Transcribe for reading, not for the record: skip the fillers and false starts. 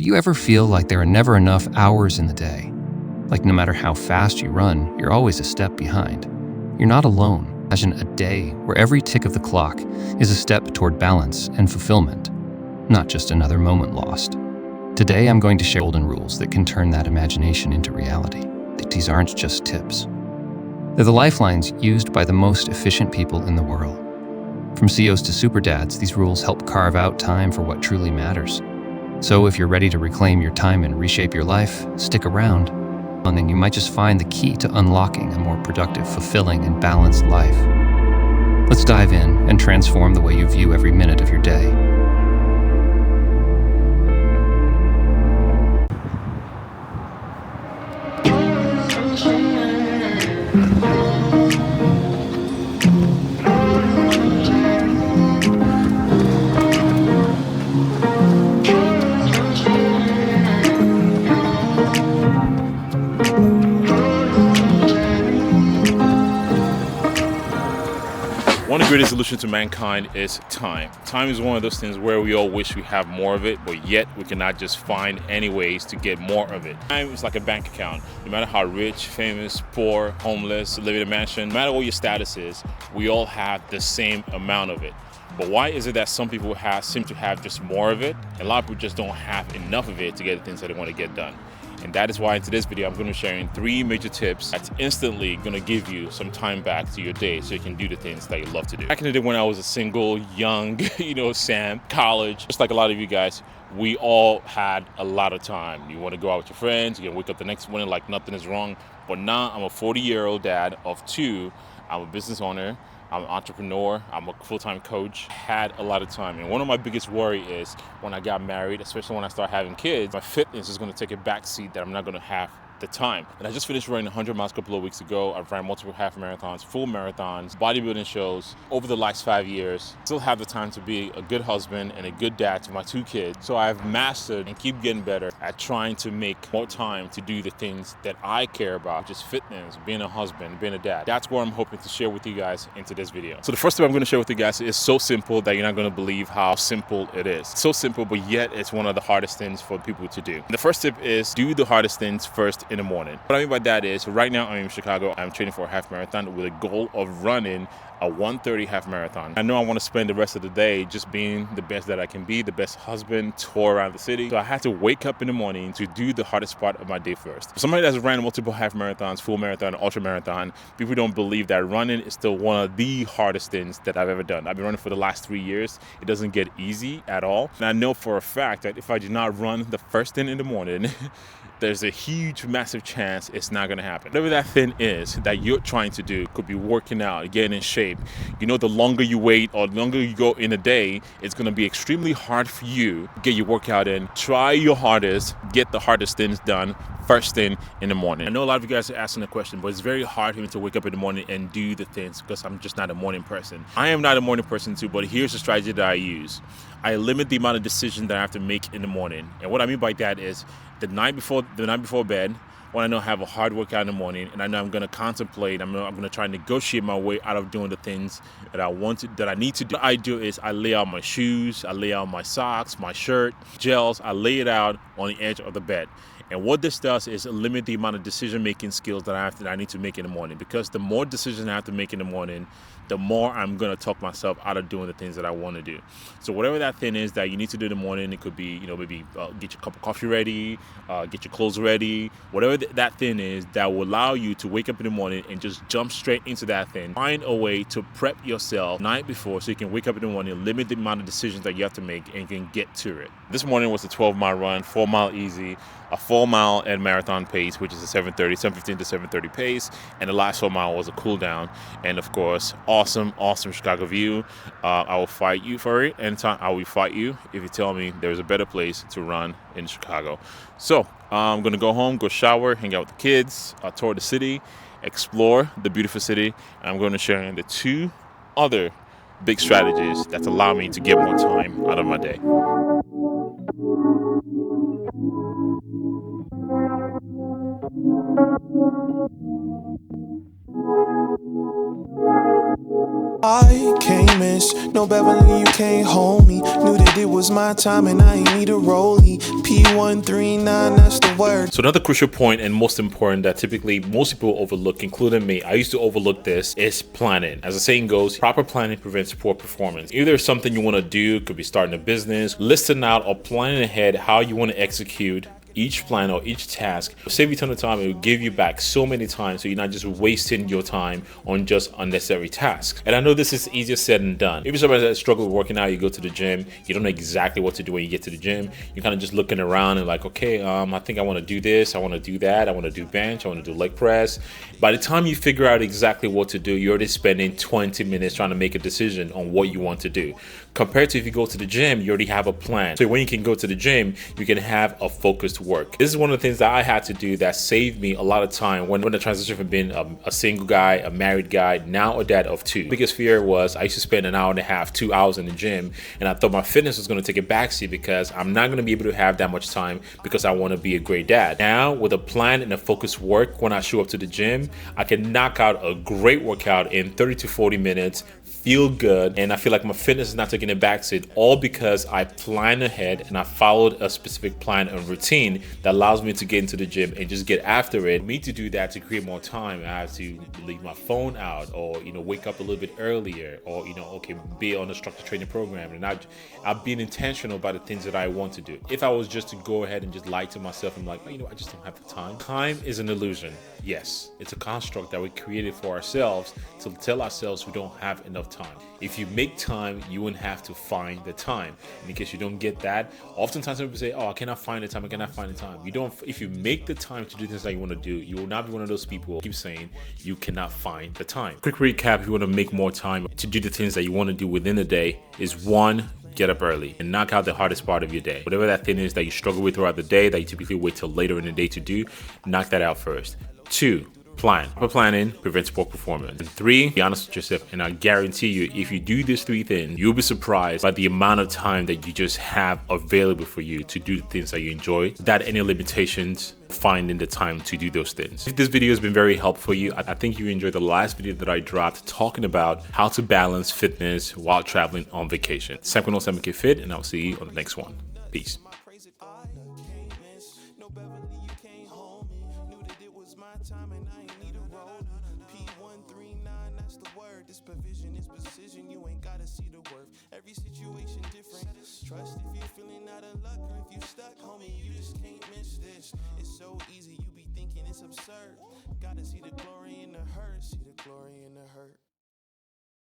Do you ever feel like there are never enough hours in the day? Like no matter how fast you run, you're always a step behind. You're not alone. Imagine a day where every tick of the clock is a step toward balance and fulfillment, not just another moment lost. Today, I'm going to share golden rules that can turn that imagination into reality. These aren't just tips. They're the lifelines used by the most efficient people in the world. From CEOs to super dads, these rules help carve out time for what truly matters. So if you're ready to reclaim your time and reshape your life, stick around, and then you might just find the key to unlocking a more productive, fulfilling, and balanced life. Let's dive in and transform the way you view every minute of your day. One of the greatest solutions to mankind is time. Time is one of those things where we all wish we have more of it, but yet we cannot just find any ways to get more of it. Time is like a bank account. No matter how rich, famous, poor, homeless, live in a mansion, no matter what your status is, we all have the same amount of it. But why is it that some people seem to have just more of it, and a lot of people just don't have enough of it to get the things that they want to get done? And that is why in today's video, I'm going to be sharing 3 major tips that's instantly going to give you some time back to your day so you can do the things that you love to do. Back in the day when I was a single, young, Sam, college, just like a lot of you guys, we all had a lot of time. You want to go out with your friends, you can wake up the next morning like nothing is wrong. But now I'm a 40-year-old dad of 2. I'm a business owner. I'm an entrepreneur, I'm a full-time coach, had a lot of time. And one of my biggest worry is when I got married, especially when I start having kids, my fitness is gonna take a back seat that I'm not gonna have the time. And I just finished running 100 miles a couple of weeks ago. I've ran multiple half marathons, full marathons, bodybuilding shows over the last 5 years. Still have the time to be a good husband and a good dad to my 2 kids. So I've mastered and keep getting better at trying to make more time to do the things that I care about, which is fitness, being a husband, being a dad. That's what I'm hoping to share with you guys into this video. So the first tip I'm gonna share with you guys is so simple that you're not gonna believe how simple it is. So simple, but yet it's one of the hardest things for people to do. The first tip is do the hardest things first in the morning. What I mean by that is right now I'm in Chicago. I'm training for a half marathon with a goal of running a 1:30 half marathon. I know I want to spend the rest of the day just being the best that I can be, the best husband, tour around the city. So I had to wake up in the morning to do the hardest part of my day first. For somebody that's ran multiple half marathons, full marathon, ultra marathon, people don't believe that running is still one of the hardest things that I've ever done. I've been running for the last 3 years. It doesn't get easy at all. And I know for a fact that if I do not run the first thing in the morning, there's a huge, massive chance it's not gonna happen. Whatever that thing is that you're trying to do, could be working out, getting in shape. The longer you wait or the longer you go in a day, it's gonna be extremely hard for you to get your workout in. Try your hardest, get the hardest things done first thing in the morning. I know a lot of you guys are asking the question, but it's very hard for me to wake up in the morning and do the things because I'm just not a morning person. I am not a morning person too, but here's the strategy that I use. I limit the amount of decisions that I have to make in the morning. And what I mean by that is the night before bed, when I know I have a hard workout in the morning and I know I'm going to contemplate, I'm going to try and negotiate my way out of doing the things that I need to do. What I do is I lay out my shoes, I lay out my socks, my shirt, gels, I lay it out on the edge of the bed. And what this does is limit the amount of decision-making skills that I need to make in the morning. Because the more decisions I have to make in the morning, the more I'm going to talk myself out of doing the things that I want to do. So whatever that thing is that you need to do in the morning, it could be, maybe get your cup of coffee ready, get your clothes ready, whatever that thing is that will allow you to wake up in the morning and just jump straight into that thing. Find a way to prep yourself night before so you can wake up in the morning, limit the amount of decisions that you have to make, and you can get to it. This morning was a 12-mile run, 4-mile easy, a 4-mile at marathon pace, which is a 7:15 to 7:30 pace, and the last 4-mile was a cool down. And of course, awesome Chicago view. I will fight you for it. Anytime I will fight you if you tell me there's a better place to run in Chicago. So I'm gonna go home, go shower, hang out with the kids, tour the city, explore the beautiful city. And I'm going to share the 2 other big strategies that allow me to get more time out of my day. I can't miss no Beverly, you can't hold me. Knew that it was was my time and I ain't need a rollie. P139, that's the word. So another crucial point and most important that typically most people overlook, including me, I used to overlook this, is planning. As the saying goes, proper planning prevents poor performance. If there's something you want to do, could be starting a business, listing out or planning ahead how you want to execute each plan or each task will save you a ton of time. It will give you back so many times, so you're not just wasting your time on just unnecessary tasks. And I know this is easier said than done. If you're somebody that struggles with working out, you go to the gym, you don't know exactly what to do when you get to the gym. You're kind of just looking around and like, okay, I think I want to do this, I want to do that, I want to do bench, I want to do leg press. By the time you figure out exactly what to do, you're already spending 20 minutes trying to make a decision on what you want to do. Compared to if you go to the gym, you already have a plan. So when you can go to the gym, you can have a focused work. This is one of the things that I had to do that saved me a lot of time when the transition from being a single guy, a married guy, now a dad of two. Biggest fear was I used to spend an hour and a half, 2 hours in the gym, and I thought my fitness was going to take a backseat because I'm not going to be able to have that much time because I want to be a great dad. Now with a plan and a focused work, when I show up to the gym, I can knock out a great workout in 30 to 40 minutes, feel good, and I feel like my fitness is not taking a backseat, all because I planned ahead and I followed a specific plan and routine that allows me to get into the gym and just get after it. For me to do that, to create more time, I have to leave my phone out, or wake up a little bit earlier, or okay, be on a structured training program, and I'm being intentional about the things that I want to do. If I was just to go ahead and just lie to myself, I'm like, I just don't have the time. Time is an illusion. Yes, it's a construct that we created for ourselves to tell ourselves we don't have enough time. If you make time, you wouldn't have to find the time. And in case you don't get that, oftentimes people say, I cannot find the time, I cannot find the time. If you make the time to do things that you want to do, you will not be one of those people who keep saying you cannot find the time. Quick recap: if you want to make more time to do the things that you want to do within the day, is 1, get up early and knock out the hardest part of your day. Whatever that thing is that you struggle with throughout the day that you typically wait till later in the day to do, knock that out first. 2, plan. Proper planning prevents poor performance. And 3, be honest with yourself. And I guarantee you, if you do these 3 things, you'll be surprised by the amount of time that you just have available for you to do the things that you enjoy without any limitations finding the time to do those things. If this video has been very helpful for you, I think you enjoyed the last video that I dropped talking about how to balance fitness while traveling on vacation. SAMOKFIT, and I'll see you on the next one. Peace. Time and I ain't need a roll. P139, that's the word. This provision is precision. You ain't gotta see the worth. Every situation different. Trust if you're feeling out of luck, or if you stuck, homie, you just can't miss this. It's so easy, you be thinking it's absurd. Gotta see the glory in the hurt, see the glory in